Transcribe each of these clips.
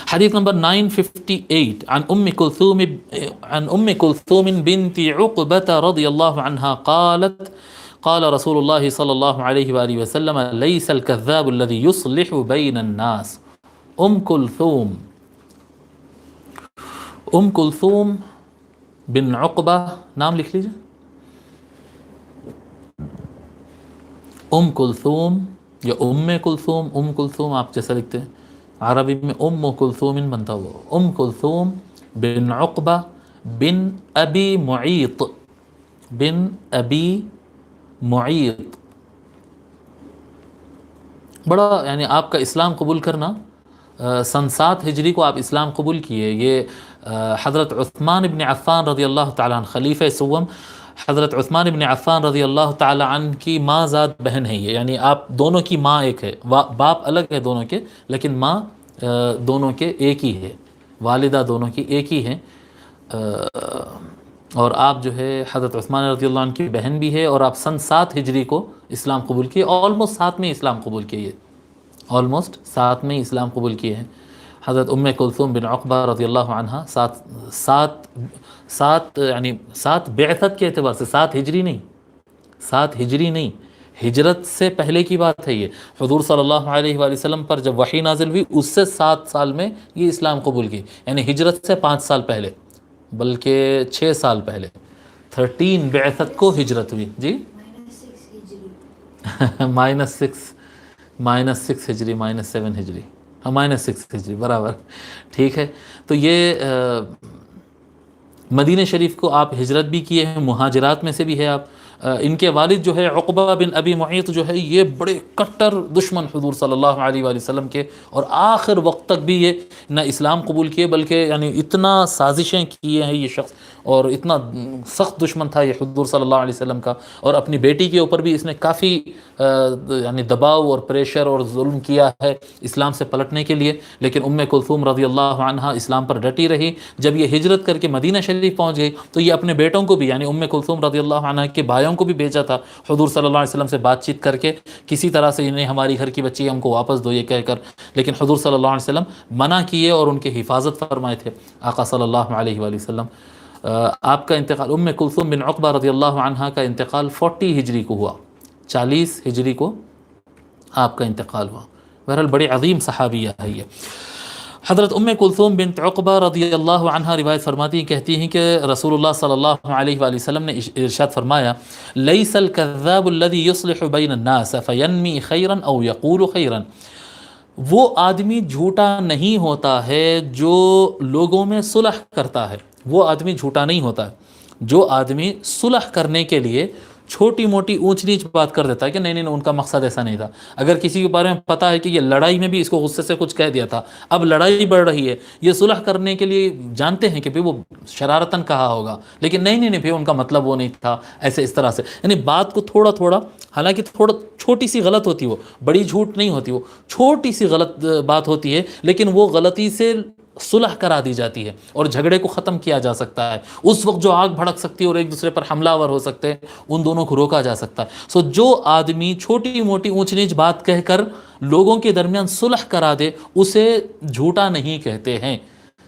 حدیث نمبر 958 عن ام كلثوم بنت عقبة رضی اللہ عنہا قالت قال رسول اللہ صلی اللہ علیہ وآلہ وسلم لیس الكذاب الذي يصلح بین الناس. ام کلثوم بن عقبہ، نام لکھ لیجئے، ام کلثوم یا ام کلثوم آپ جیسا لکھتے ہیں، عربی میں ام کلثوم بنتا ہوا، ام کلثوم بن عقبہ بن ابی معیط، بن ابی معیط. بڑا یعنی آپ کا اسلام قبول کرنا، سن 7 ہجری کو آپ اسلام قبول کیے. یہ حضرت عثمان ابن عفان رضی اللہ تعالیٰ عنہ، خلیفہ سوم حضرت عثمان ابن عفان رضی اللہ تعالیٰ عنہ کی ماں ذات بہن ہے یہ، یعنی آپ دونوں کی ماں ایک ہے، باپ الگ ہے دونوں کے، لیکن ماں دونوں کے ایک ہی ہے، والدہ دونوں کی ایک ہی ہیں. اور آپ جو ہے حضرت عثمان رضی اللہ عنہ کی بہن بھی ہے، اور آپ سن 7 ہجری کو اسلام قبول کیے، آلموسٹ 7 میں اسلام قبول کیے، آلموسٹ 7 میں اسلام قبول کیے ہیں. حضرت ام کلثوم بن عقبہ رضی اللہ عنہ یعنی 7 بعثت کے اعتبار سے، 7 ہجری نہیں، ہجرت سے پہلے کی بات ہے یہ. حضور صلی اللہ علیہ وآلہ وسلم پر جب وحی نازل ہوئی اس سے 7 سال میں یہ اسلام قبول کی، یعنی ہجرت سے 5 سال پہلے، بلکہ 6 سال پہلے 13 بعثت کو ہجرت ہوئی. جی -6 ہجری -7 ہجری، -6 ہجری برابر، ٹھیک ہے. تو یہ مدینہ شریف کو آپ ہجرت بھی کیے ہیں، مہاجرات میں سے بھی ہے آپ. ان کے والد جو ہے عقبہ بن ابی معیط جو ہے، یہ بڑے کٹر دشمن حضور صلی اللہ علیہ وآلہ وسلم کے، اور آخر وقت تک بھی یہ نہ اسلام قبول کیے، بلکہ یعنی اتنا سازشیں کیے ہیں یہ شخص، اور اتنا سخت دشمن تھا یہ حضور صلی اللہ علیہ وسلم کا. اور اپنی بیٹی کے اوپر بھی اس نے کافی یعنی دباؤ اور پریشر اور ظلم کیا ہے اسلام سے پلٹنے کے لیے، لیکن ام کلثوم رضی اللہ عنہا اسلام پر ڈٹی رہی. جب یہ ہجرت کر کے مدینہ شریف پہنچ گئی تو یہ اپنے بیٹوں کو بھی، یعنی ام کلثوم رضی اللہ عنہا کے بھائیوں کو بھی بھیجا تھا حضور صلی اللہ علیہ وسلم سے بات چیت کر کے، کسی طرح سے انہیں ہماری گھر کی بچی ہے، ہم کو واپس دو یہ کہہ کر، لیکن حضور صلی اللہ علیہ وسلم منع کیے اور ان کی حفاظت فرمائے تھے آقا صلی اللہ علیہ وآلہ وسلم. آپ کا انتقال، ام کلثوم بن عقبہ رضی اللہ عنہا کا انتقال 40 ہجری کو ہوا، 40 ہجری کو آپ کا انتقال ہوا. بہرحال بڑی عظیم صحابیہ ہے یہ. حضرت ام کلثوم بنت عقبہ رضی اللہ عنہا روایت فرماتی ہیں، کہتی ہیں کہ رسول اللہ صلی اللہ علیہ وآلہ وسلم نے ارشاد فرمایا، لیس الکذاب الذی یصلح بین الناس فینمی خیرا او یقول خیرا. وہ آدمی جھوٹا نہیں ہوتا ہے جو لوگوں میں صلح کرتا ہے، وہ آدمی جھوٹا نہیں ہوتا ہے جو آدمی صلح کرنے کے لیے چھوٹی موٹی اونچ نیچ بات کر دیتا ہے کہ نہیں ان کا مقصد ایسا نہیں تھا. اگر کسی کے بارے میں پتا ہے کہ یہ لڑائی میں بھی اس کو غصے سے کچھ کہہ دیا تھا، اب لڑائی بڑھ رہی ہے، یہ صلح کرنے کے لیے جانتے ہیں کہ وہ شرارتاً کہا ہوگا، لیکن نہیں ان کا مطلب وہ نہیں تھا، ایسے اس طرح سے، یعنی بات کو تھوڑا تھوڑا، حالانکہ تھوڑا چھوٹی سی غلط ہوتی، وہ بڑی جھوٹ نہیں ہوتی، وہ چھوٹی سی غلط بات ہوتی ہے، لیکن وہ غلطی سے صلح کرا دی جاتی ہے اور جھگڑے کو ختم کیا جا سکتا ہے. اس وقت جو آگ بھڑک سکتی ہے اور ایک دوسرے پر حملہ آور ہو سکتے ہیں، ان دونوں کو روکا جا سکتا ہے. جو آدمی چھوٹی موٹی اونچ نیچ بات کہہ کر لوگوں کے درمیان صلح کرا دے، اسے جھوٹا نہیں کہتے ہیں.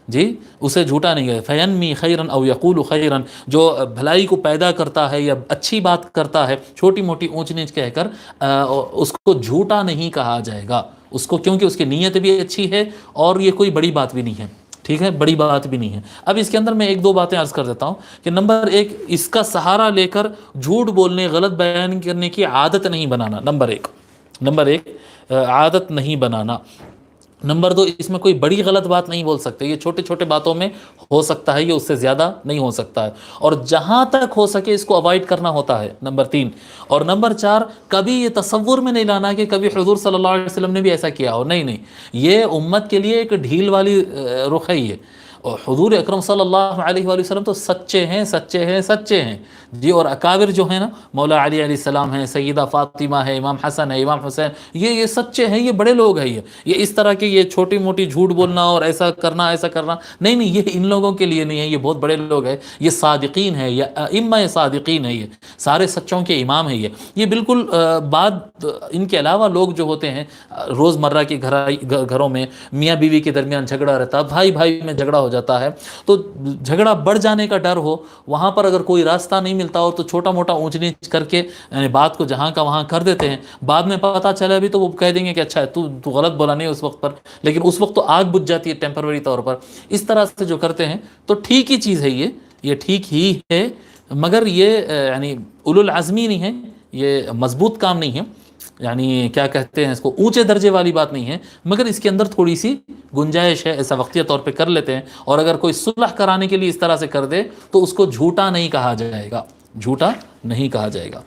جی اسے جھوٹا نہیں کہتے. فینمی خیرن او یقول خیرن، جو بھلائی کو پیدا کرتا ہے یا اچھی بات کرتا ہے چھوٹی موٹی اونچ نیچ کہہ کر، اس کو جھوٹا نہیں کہا جائے گا اس کو، کیونکہ اس کی نیت بھی اچھی ہے اور یہ کوئی بڑی بات بھی نہیں ہے. ٹھیک ہے، بڑی بات بھی نہیں ہے. اب اس کے اندر میں 1-2 باتیں عرض کر دیتا ہوں کہ نمبر 1، اس کا سہارا لے کر جھوٹ بولنے، غلط بیان کرنے کی عادت نہیں بنانا. نمبر ایک عادت نہیں بنانا. نمبر 2، اس میں کوئی بڑی غلط بات نہیں بول سکتے، یہ چھوٹے چھوٹے باتوں میں ہو سکتا ہے، یہ اس سے زیادہ نہیں ہو سکتا ہے، اور جہاں تک ہو سکے اس کو اوائڈ کرنا ہوتا ہے. نمبر 3 اور نمبر 4، کبھی یہ تصور میں نہیں لانا کہ کبھی حضور صلی اللہ علیہ وسلم نے بھی ایسا کیا ہو. نہیں، یہ امت کے لیے ایک ڈھیل والی رخ ہے. یہ اور حضور اکرم صلی اللہ علیہ وآلہ وسلم تو سچے ہیں سچے ہیں سچے ہیں جی. اور اکابر جو ہیں نا، مولا علی علیہ السلام ہیں، سیدہ فاطمہ ہے، امام حسن ہے، امام حسین، یہ سچے ہیں، یہ بڑے لوگ ہیں. یہ اس طرح کے یہ چھوٹی موٹی جھوٹ بولنا اور ایسا کرنا ایسا کرنا نہیں نہیں، یہ ان لوگوں کے لیے نہیں ہے، یہ بہت بڑے لوگ ہیں، یہ صادقین ہیں، یہ ائمہ صادقین ہیں، یہ سارے سچوں کے امام ہیں. یہ بالکل بعد ان کے علاوہ لوگ جو ہوتے ہیں روزمرہ کے گھروں میں میاں بیوی کے درمیان جھگڑا رہتا ہے، بھائی بھائی میں جھگڑا ہو جاتا ہے، تو جھگڑا بڑھ جانے کا ڈر ہو، وہاں پر اگر کوئی راستہ نہیں ملتا ہو تو چھوٹا موٹا اونچ نیچ کر کے یعنی بات کو جہاں کا وہاں کر دیتے ہیں. بعد میں پتہ چلا بھی تو وہ کہہ دیں گے کہ اچھا تو غلط بولا نہیں اس وقت پر، لیکن اس وقت تو آگ بجھ جاتی ہے ٹیمپروری طور پر. اس طرح سے جو کرتے ہیں تو ٹھیک ہی چیز ہے، یہ ٹھیک ہی ہے، مگر یہ یعنی اولو العزمی نہیں ہے، یہ مضبوط کام نہیں ہے، یعنی کیا کہتے ہیں اس کو، اونچے درجے والی بات نہیں ہے، مگر اس کے اندر تھوڑی سی گنجائش ہے، ایسا وقتیہ طور پہ کر لیتے ہیں. اور اگر کوئی صلح کرانے کے لیے اس طرح سے کر دے تو اس کو جھوٹا نہیں کہا جائے گا، جھوٹا نہیں کہا جائے گا.